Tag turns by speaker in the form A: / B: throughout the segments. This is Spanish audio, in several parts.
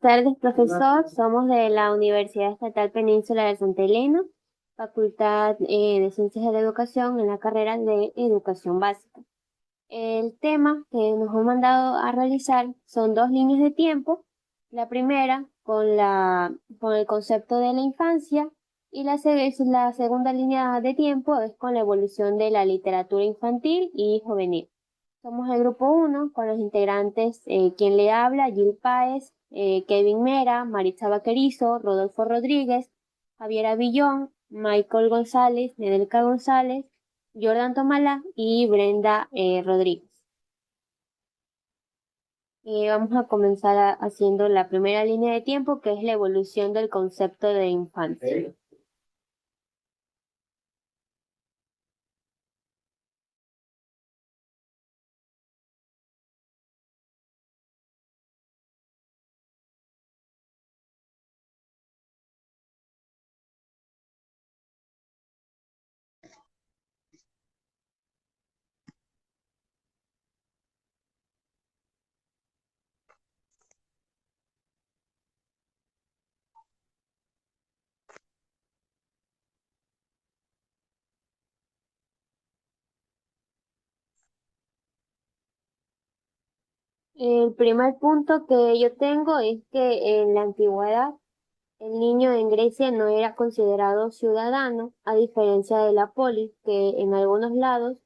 A: tardes, profesor. Somos de la Universidad Estatal Península de Santa Elena, Facultad de Ciencias de la Educación en la carrera de Educación Básica. El tema que nos han mandado a realizar son dos líneas de tiempo. La primera con el concepto de la infancia y la segunda línea de tiempo es con la evolución de la literatura infantil y juvenil. Somos el grupo uno con los integrantes quien le habla, Gil Páez, Kevin Mera, Maritza Vaquerizo, Rodolfo Rodríguez, Javier Avillón, Michael González, Nedelka González, Jordan Tomalá y Brenda Rodríguez. Vamos a comenzar haciendo la primera línea de tiempo, que es la evolución del concepto de infancia. El primer punto que yo tengo es que en la antigüedad el niño en Grecia no era considerado ciudadano, a diferencia de la polis, que en algunos lados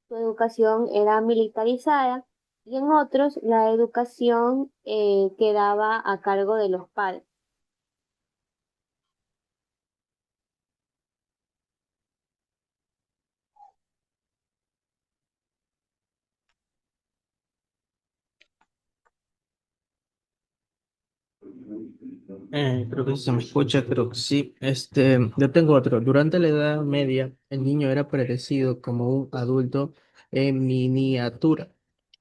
A: su educación era militarizada y en otros la educación quedaba a cargo de los padres.
B: Creo que sí se me escucha, creo que sí. Yo tengo otro. Durante la Edad Media, el niño era predecido como un adulto en miniatura.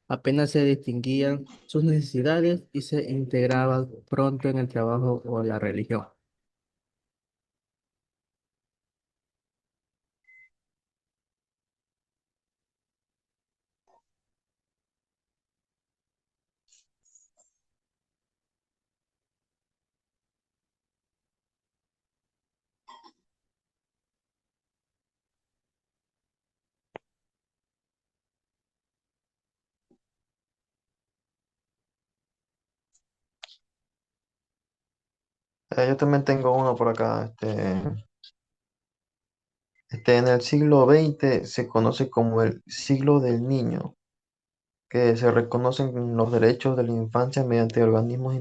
B: Apenas se distinguían sus necesidades y se integraba pronto en el trabajo o la religión.
C: Yo también tengo uno por acá. En el siglo XX se conoce como el siglo del niño, que se reconocen los derechos de la infancia mediante organismos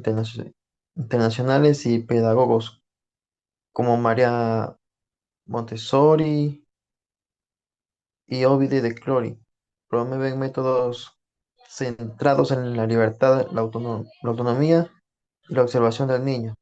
C: internacionales y pedagogos como María Montessori y Ovide de Clory. Promueven métodos centrados en la libertad, la autonomía y la observación del niño.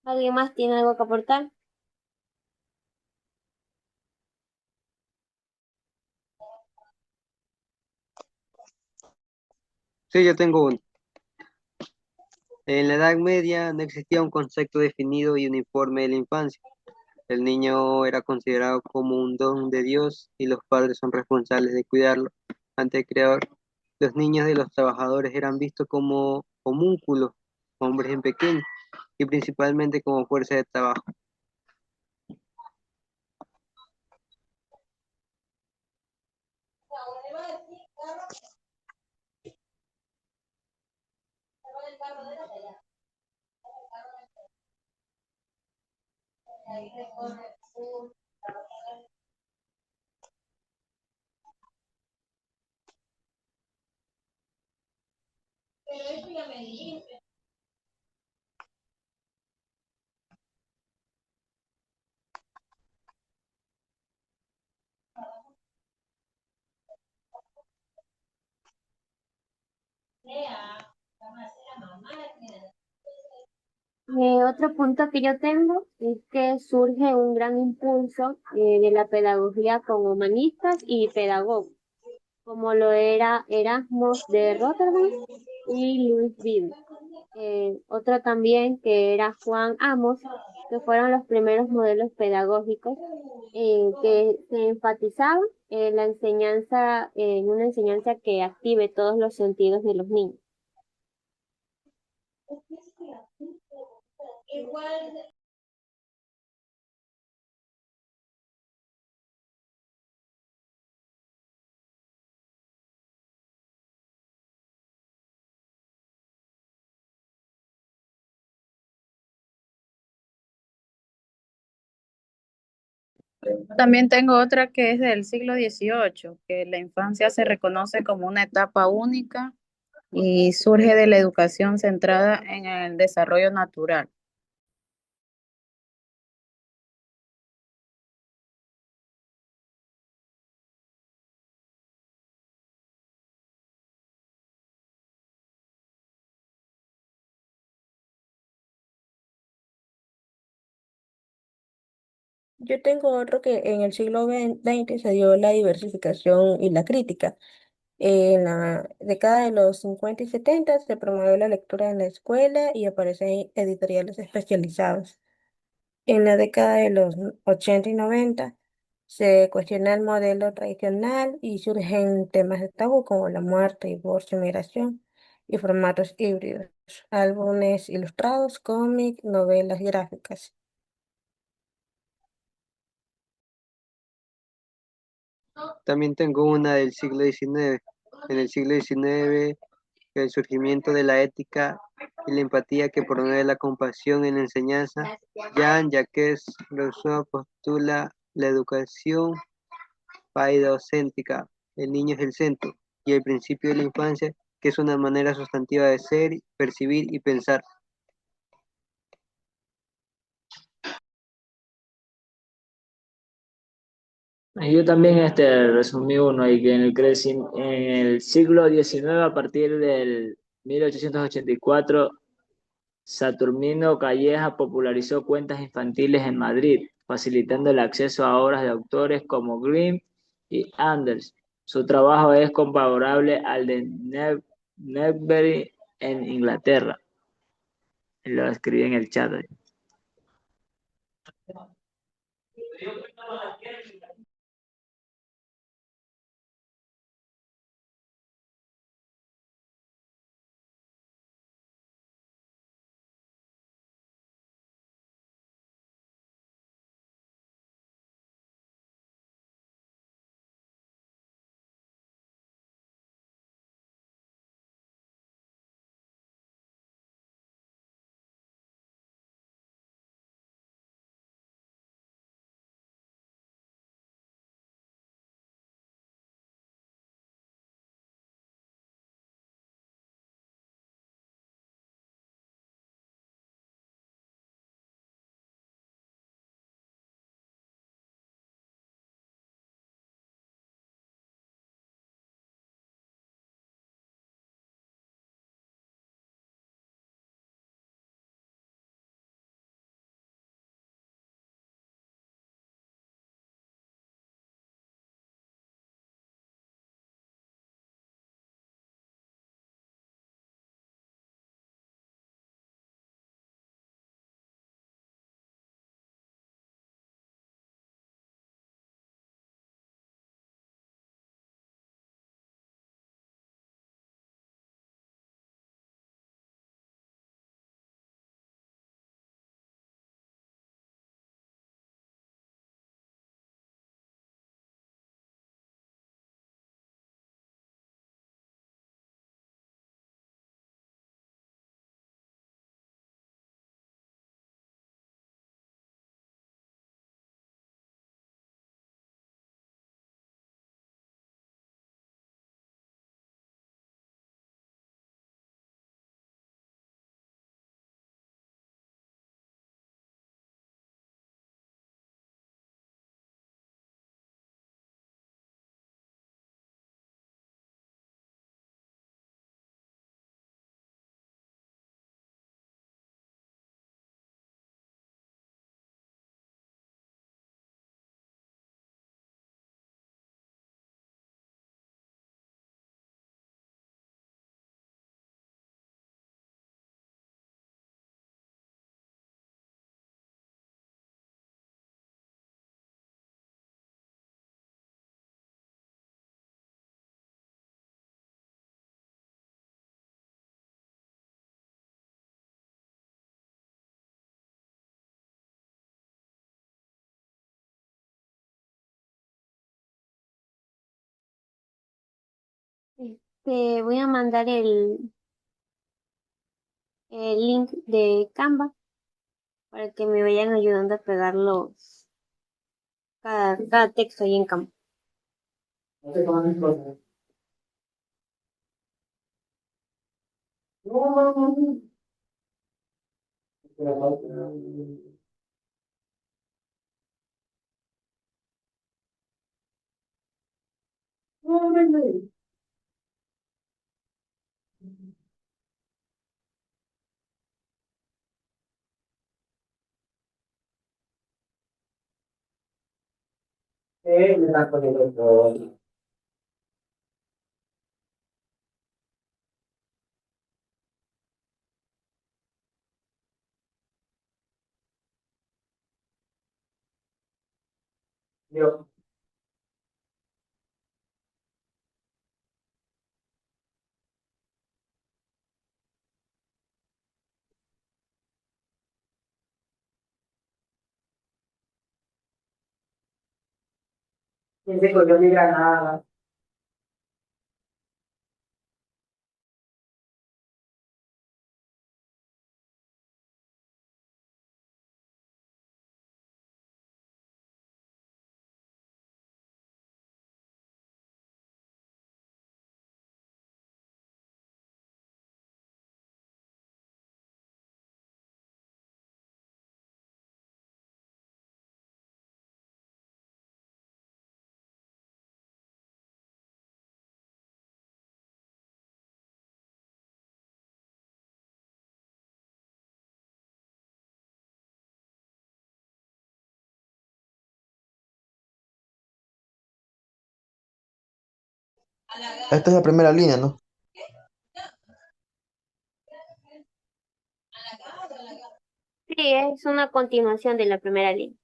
A: ¿Alguien más tiene algo que aportar?
D: Sí, yo tengo uno. En la Edad Media no existía un concepto definido y uniforme de la infancia. El niño era considerado como un don de Dios y los padres son responsables de cuidarlo ante el Creador. Los niños de los trabajadores eran vistos como homúnculos, hombres en pequeño, y principalmente como fuerza de trabajo.
A: Otro punto que yo tengo es que surge un gran impulso de la pedagogía con humanistas y pedagogos, como lo era Erasmus de Rotterdam y Louis Vives. Otro también que era Juan Amos, que fueron los primeros modelos pedagógicos que se enfatizaban en la enseñanza, en una enseñanza que active todos los sentidos de los niños.
E: También tengo otra que es del siglo XVIII, que la infancia se reconoce como una etapa única y surge de la educación centrada en el desarrollo natural.
F: Yo tengo otro que en el siglo XX se dio la diversificación y la crítica. En la década de los 50 y 70 se promovió la lectura en la escuela y aparecen editoriales especializadas. En la década de los 80 y 90 se cuestiona el modelo tradicional y surgen temas de tabú como la muerte, divorcio, migración y formatos híbridos, álbumes ilustrados, cómics, novelas gráficas.
D: También tengo una del siglo XIX. En el siglo XIX, el surgimiento de la ética y la empatía que promueve la compasión en la enseñanza. Jean-Jacques Rousseau postula la educación paidocéntrica, el niño es el centro, y el principio de la infancia, que es una manera sustantiva de ser, percibir y pensar.
G: Yo también resumí uno y que en el siglo XIX, a partir del 1884, Saturnino Calleja popularizó cuentas infantiles en Madrid, facilitando el acceso a obras de autores como Grimm y Anders. Su trabajo es comparable al de Newbery en Inglaterra. Lo escribí en el chat.
A: Te voy a mandar el link de Canva para que me vayan ayudando a pegar cada texto ahí en Canva.
C: Esta es la primera línea, ¿no?
A: Sí, es una continuación de la primera línea.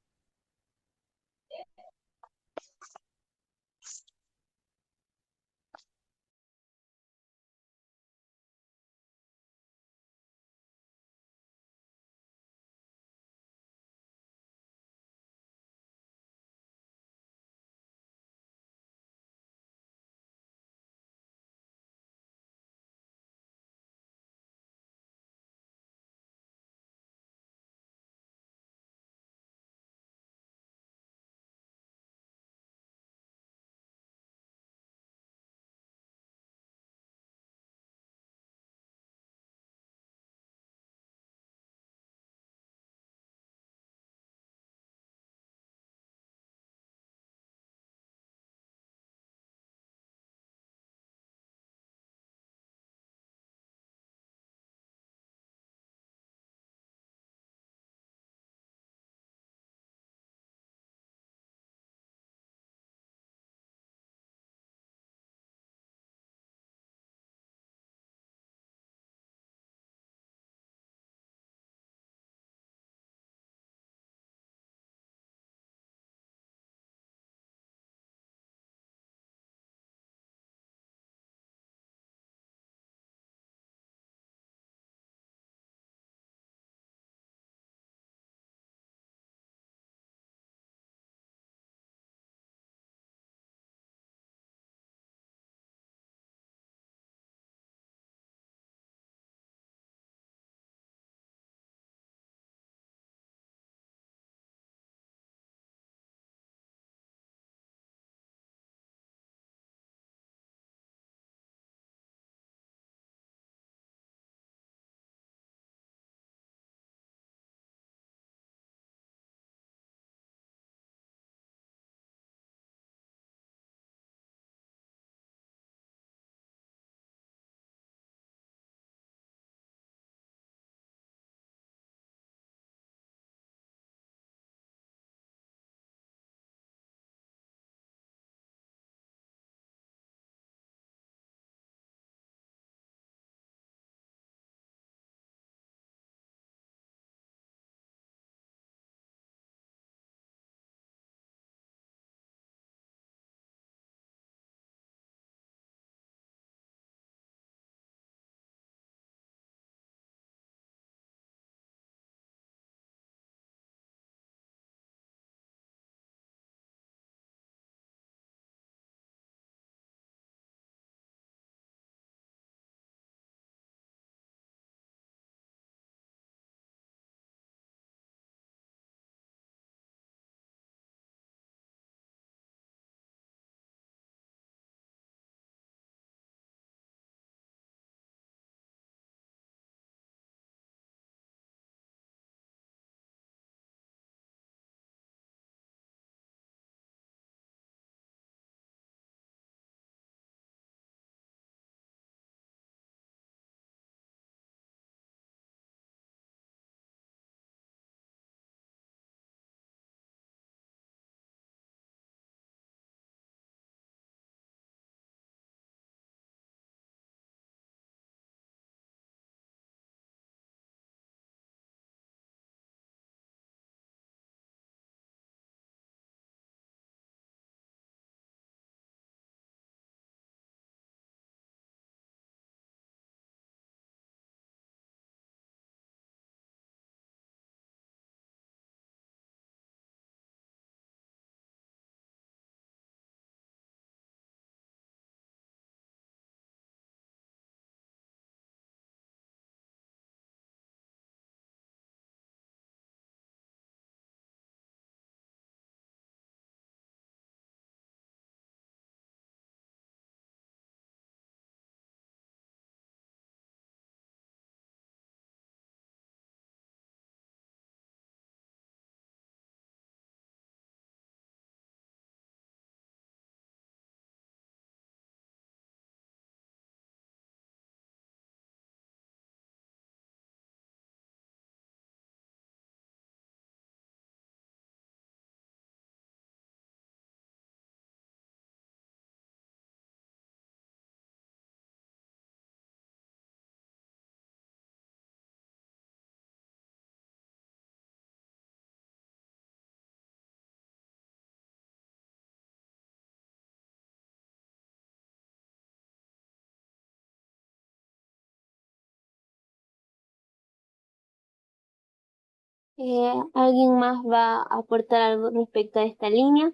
A: ¿Alguien más va a aportar algo respecto a esta línea?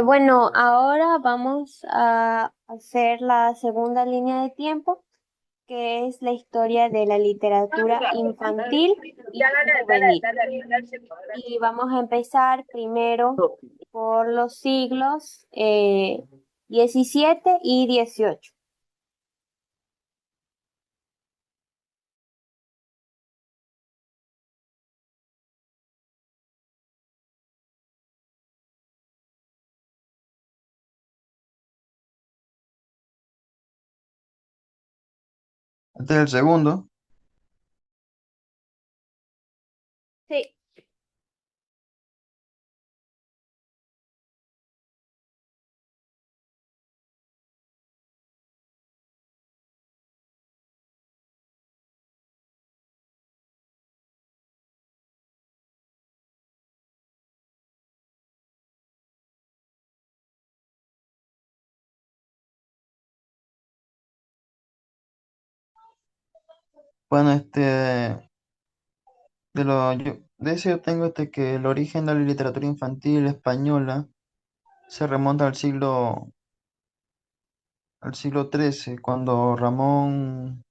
A: Bueno, ahora vamos a hacer la segunda línea de tiempo, que es la historia de la literatura infantil y juvenil. Y vamos a empezar primero por los siglos 17 y 18.
C: Este es el segundo.
A: Sí.
C: Bueno, de ese yo tengo que el origen de la literatura infantil española se remonta al siglo XIII, cuando Ramón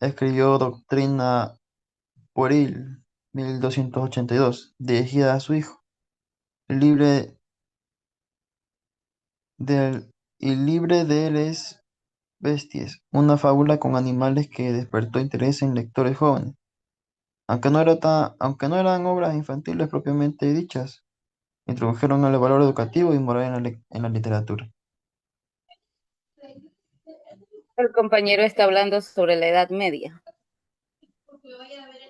C: escribió Doctrina Pueril, 1282, dirigida a su hijo, libre del, y libre de les bestias, una fábula con animales que despertó interés en lectores jóvenes. Aunque no eran obras infantiles propiamente dichas, introdujeron el valor educativo y moral en la literatura.
E: El compañero está hablando sobre la Edad Media.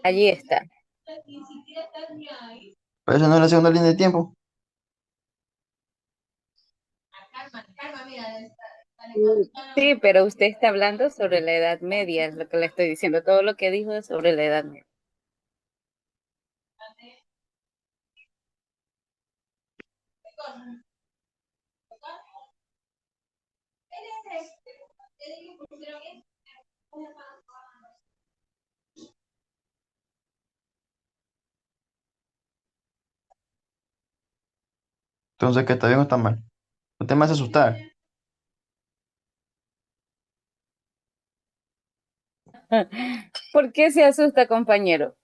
E: Allí está.
C: Pero esa no es la segunda línea de tiempo.
E: Sí, pero usted está hablando sobre la Edad Media, es lo que le estoy diciendo. Todo lo que dijo es sobre la Edad Media.
C: Entonces, ¿que está bien o está mal? Usted me hace asustar.
E: ¿Por qué se asusta, compañero?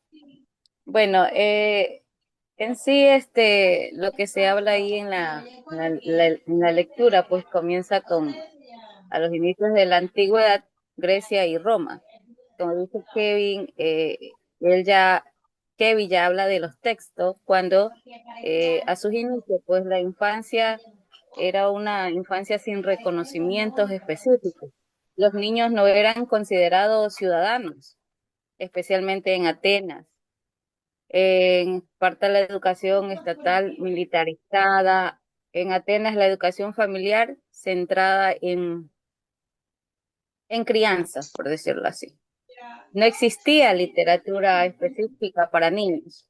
E: Bueno, en sí, lo que se habla ahí en la lectura, pues comienza con a los inicios de la antigüedad, Grecia y Roma. Como dice Kevin, Kevin ya habla de los textos cuando a sus inicios, pues la infancia era una infancia sin reconocimientos específicos. Los niños no eran considerados ciudadanos, especialmente en Atenas. En parte la educación estatal militarizada. En Atenas la educación familiar centrada en crianzas, por decirlo así. No existía literatura específica para niños.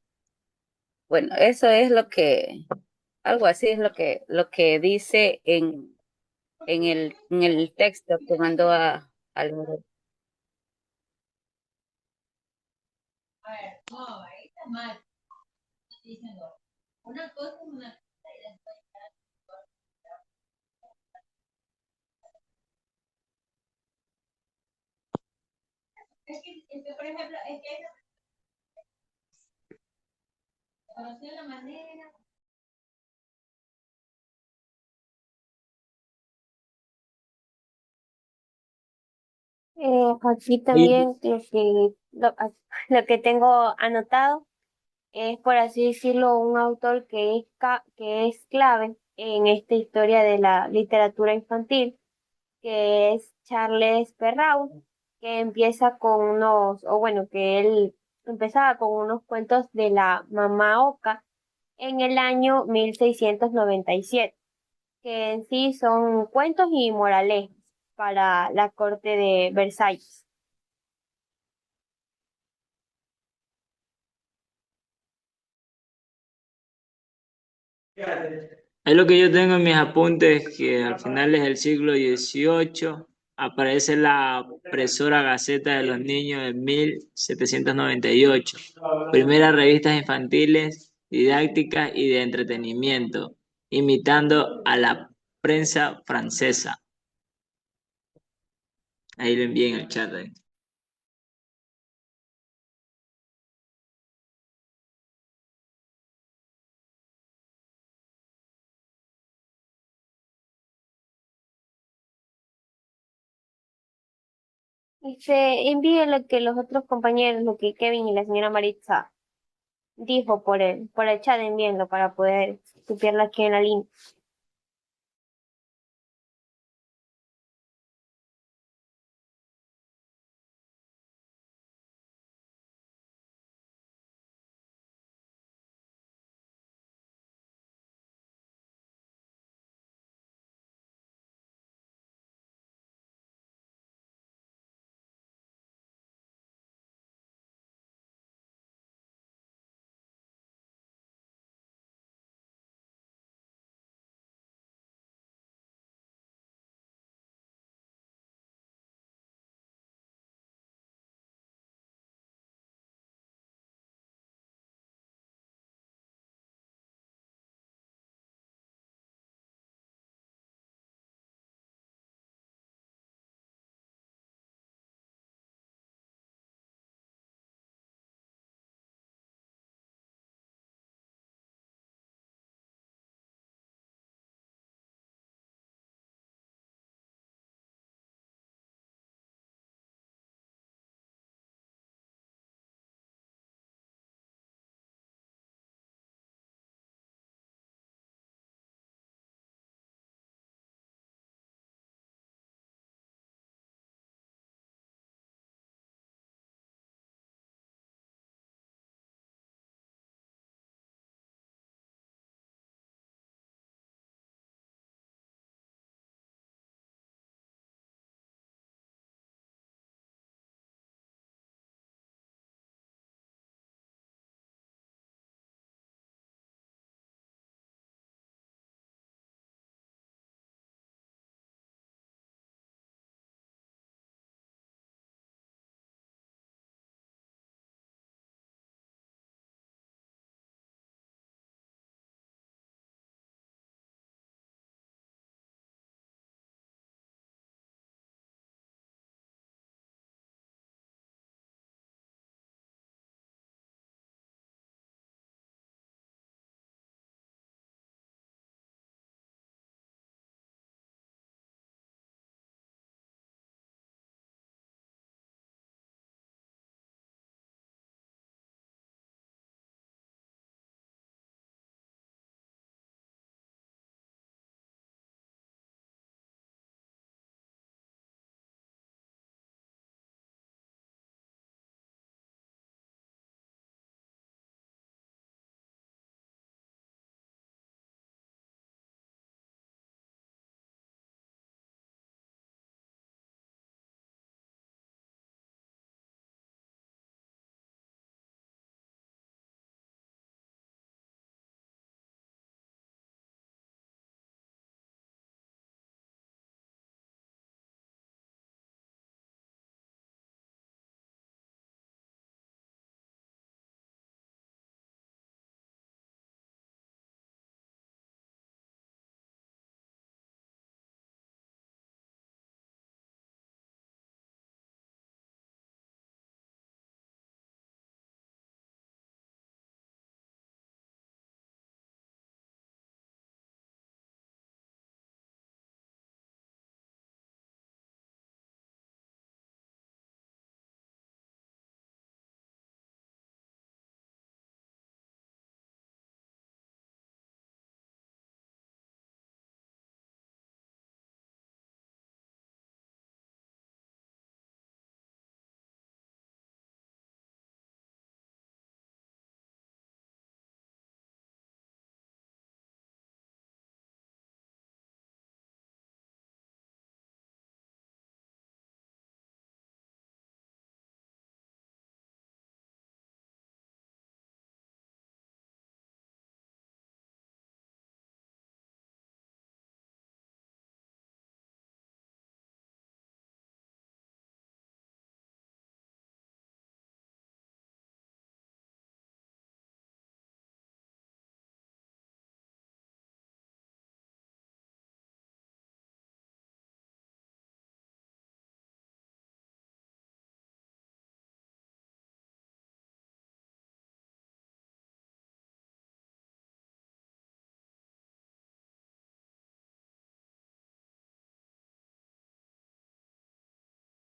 E: Bueno, eso es algo así es lo que dice en el texto que mandó a leer.
A: Aquí también lo que tengo anotado Es, por así decirlo, un autor que es clave en esta historia de la literatura infantil, que es Charles Perrault, que empieza con o bueno, que él empezaba con unos cuentos de la Mamá Oca en el año 1697, que en sí son cuentos y moralejas para la corte de Versalles.
G: Es lo que yo tengo en mis apuntes, que al finales del siglo XVIII aparece la Presora Gaceta de los Niños en 1798, primeras revistas infantiles, didácticas y de entretenimiento, imitando a la prensa francesa. Ahí lo envié en el chat. Ahí.
A: Envíe lo que los otros compañeros, lo que Kevin y la señora Maritza dijo por el chat, envíenlo para poder copiarlo aquí en la línea.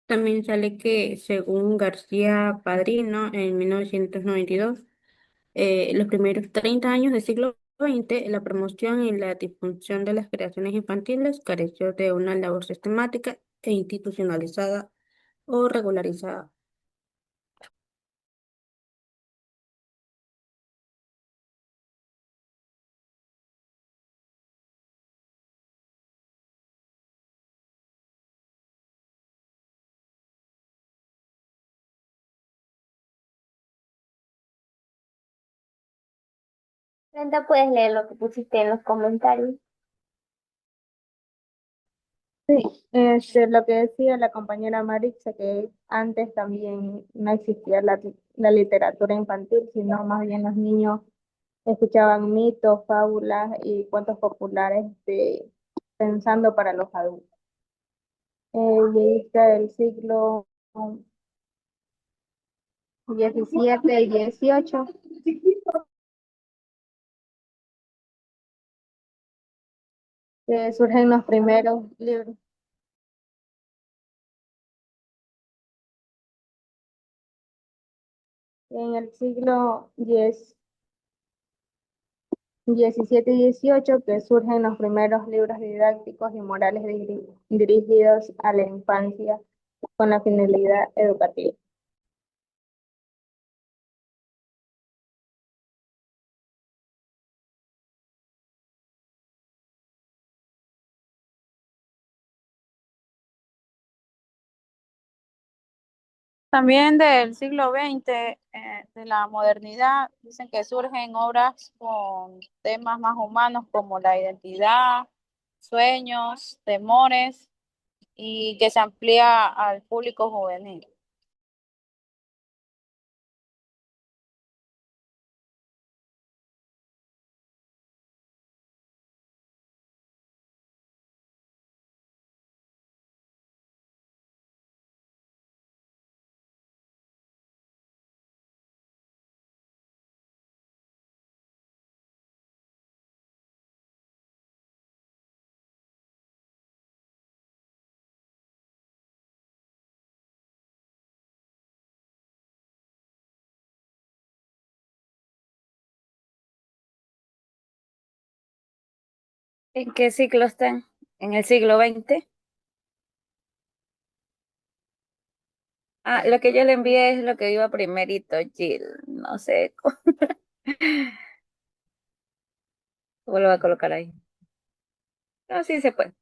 F: También sale que, según García Padrino, en 1992, los primeros 30 años del siglo XX, la promoción y la difusión de las creaciones infantiles careció de una labor sistemática e institucionalizada o regularizada.
A: Brenda, puedes leer lo que pusiste en los comentarios.
F: Sí, lo que decía la compañera Maritza, que antes también no existía la literatura infantil, sino más bien los niños escuchaban mitos, fábulas y cuentos populares pensando para los adultos. Y ahí está el siglo XVII y XVIII, que surgen los primeros libros. En el siglo XVII y XVIII, que surgen los primeros libros didácticos y morales dirigidos a la infancia con la finalidad educativa.
E: También del siglo XX, de la modernidad, dicen que surgen obras con temas más humanos como la identidad, sueños, temores y que se amplía al público juvenil.
H: ¿En qué ciclo están? ¿En el siglo XX? Ah, lo que yo le envié es lo que iba primerito, Jill. No sé cómo lo va a colocar ahí. No, sí se puede.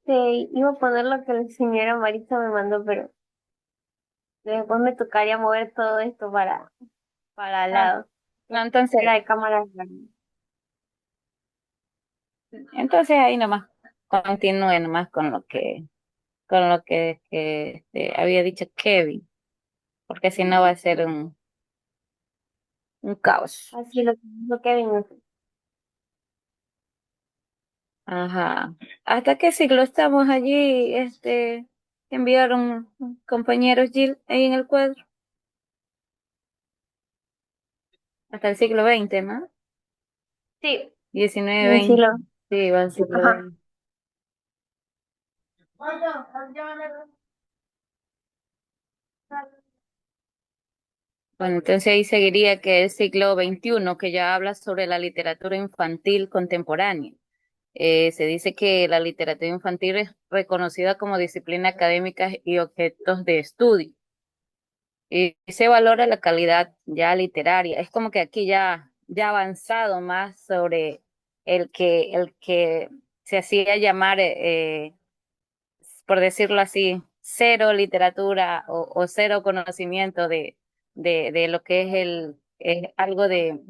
A: iba a poner lo que la señora Marisa me mandó, pero después me tocaría mover todo esto para al
H: Ah,
A: lado.
H: no, entonces,
A: Era de cámara.
H: entonces ahí nomás continúe nomás con lo que había dicho Kevin, porque si no va a ser un caos.
A: Así lo que ven.
H: Ajá. ¿Hasta qué siglo estamos allí? Enviaron compañeros Jill ahí en el cuadro. Hasta el siglo XX, ¿no?
A: Sí,
H: 19,
A: en el
H: 20.
A: siglo.
H: Sí, va al siglo
A: Ajá.
H: XX. Bueno, entonces ahí seguiría que el siglo XXI, que ya habla sobre la literatura infantil contemporánea. Se dice que la literatura infantil es reconocida como disciplina académica y objetos de estudio. Y se valora la calidad ya literaria. Es como que aquí ya ha avanzado más sobre el que se hacía llamar, por decirlo así, cero literatura o cero conocimiento de lo que es algo de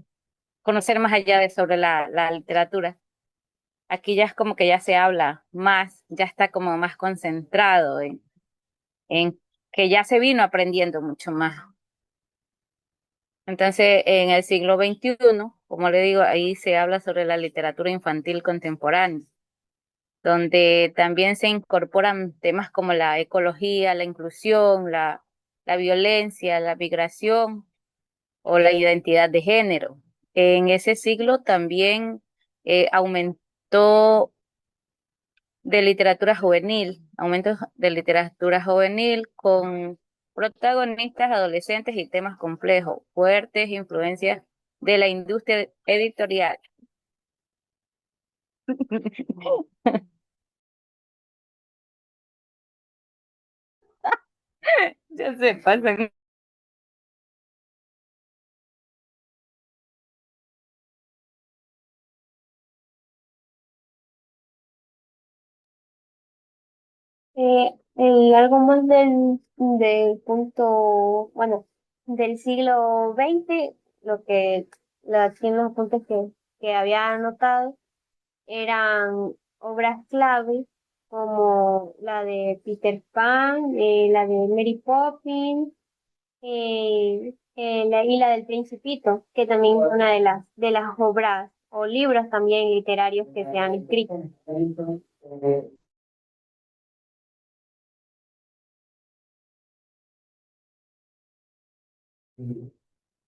H: conocer más allá de sobre la literatura. Aquí ya es como que ya se habla más, ya está como más concentrado en que ya se vino aprendiendo mucho más. Entonces, en el siglo XXI, como le digo, ahí se habla sobre la literatura infantil contemporánea, donde también se incorporan temas como la ecología, la inclusión, la violencia, la migración o la identidad de género. En ese siglo también aumentó de literatura juvenil, aumentos de literatura juvenil con protagonistas adolescentes y temas complejos, fuertes influencias de la industria editorial. Ya se pasan.
A: Y algo más del punto, bueno, del siglo XX, aquí en los puntos que había anotado eran obras clave como la de Peter Pan, la de Mary Poppins, y la del Principito, que también es una de las obras o libros también literarios que se han escrito.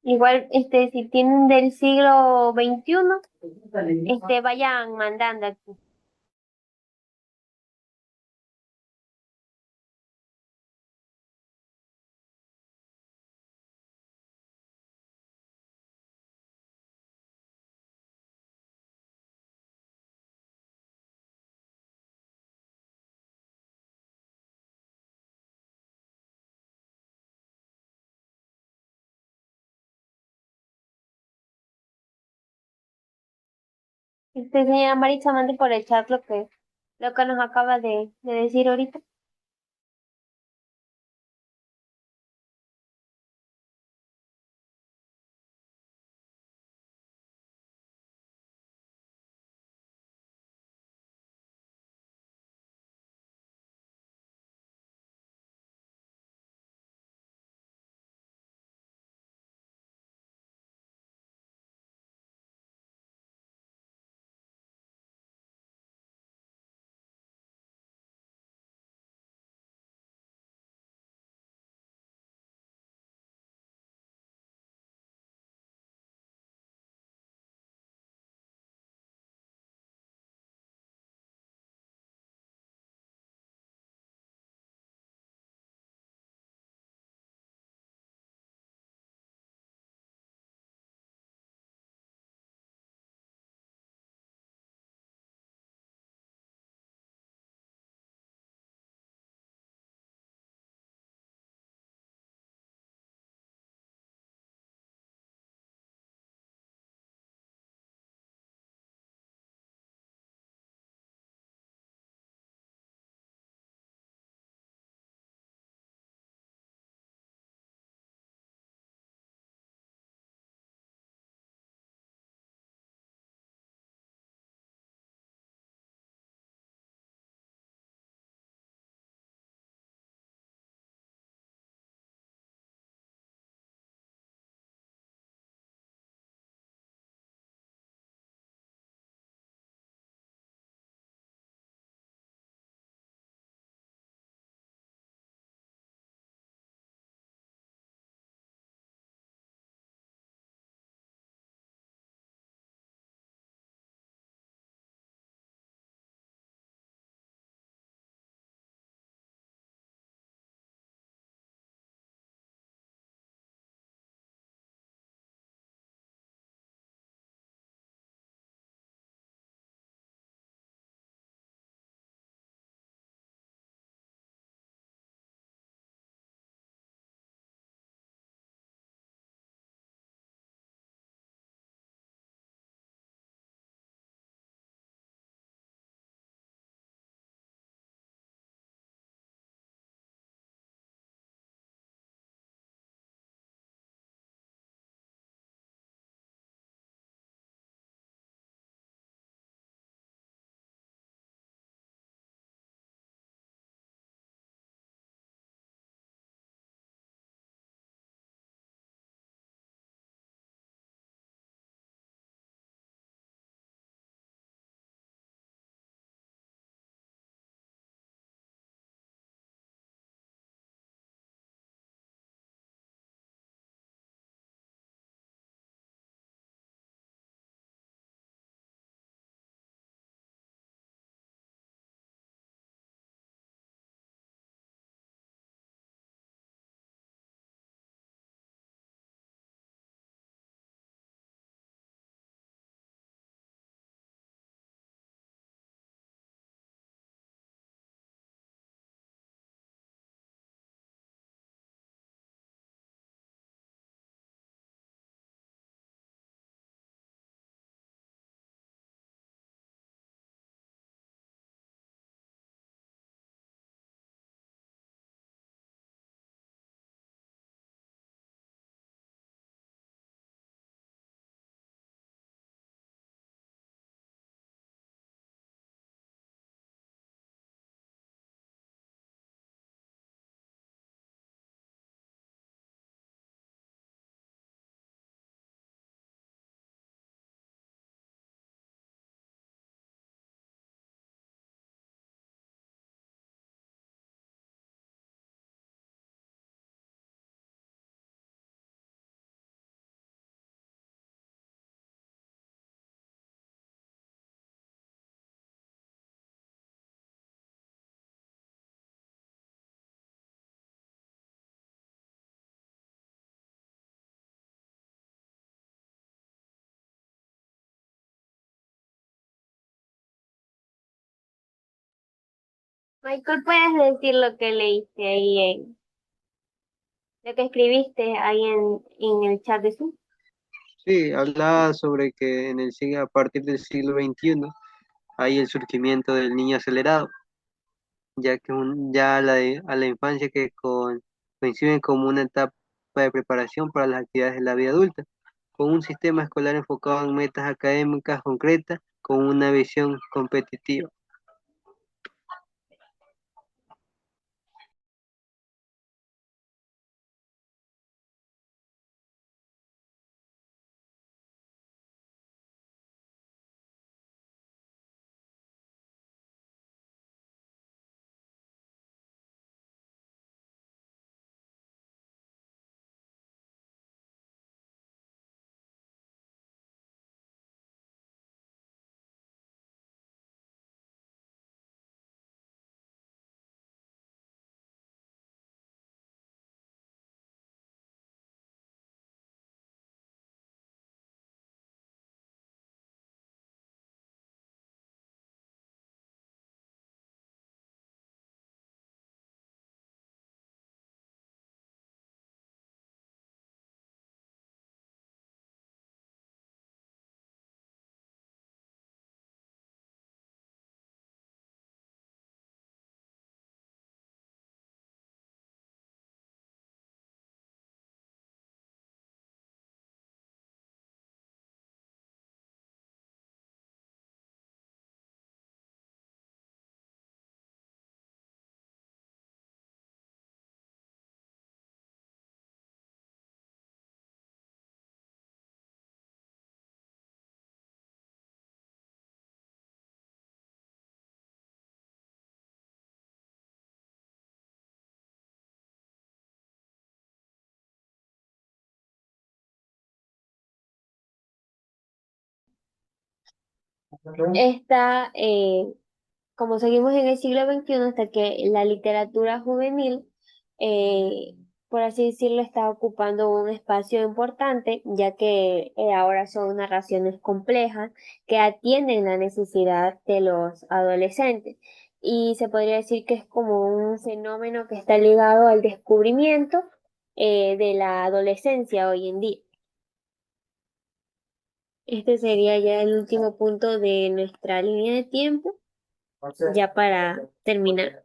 A: Igual, si tienen del siglo XXI, vayan mandando aquí. Señora Maritza, mande por el chat lo que nos acaba de decir ahorita. Michael, ¿puedes decir lo que leíste ahí lo que escribiste ahí en el chat de Zoom?
D: Sí, hablaba sobre que a partir del siglo XXI hay el surgimiento del niño acelerado, ya que a la infancia coinciden como una etapa de preparación para las actividades de la vida adulta, con un sistema escolar enfocado en metas académicas concretas, con una visión competitiva.
A: Esta, como seguimos en el siglo XXI, hasta que la literatura juvenil, por así decirlo, está ocupando un espacio importante, ya que ahora son narraciones complejas que atienden la necesidad de los adolescentes. Y se podría decir que es como un fenómeno que está ligado al descubrimiento, de la adolescencia hoy en día. Este sería ya el último punto de nuestra línea de tiempo, ya para terminar.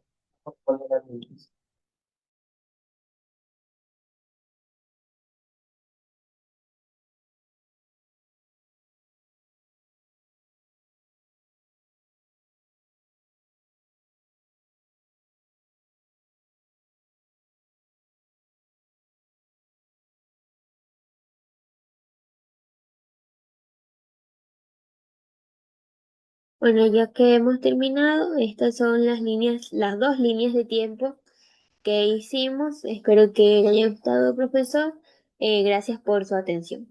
A: Bueno, ya que hemos terminado, estas son las dos líneas de tiempo que hicimos. Espero que le haya gustado, profesor. Gracias por su atención.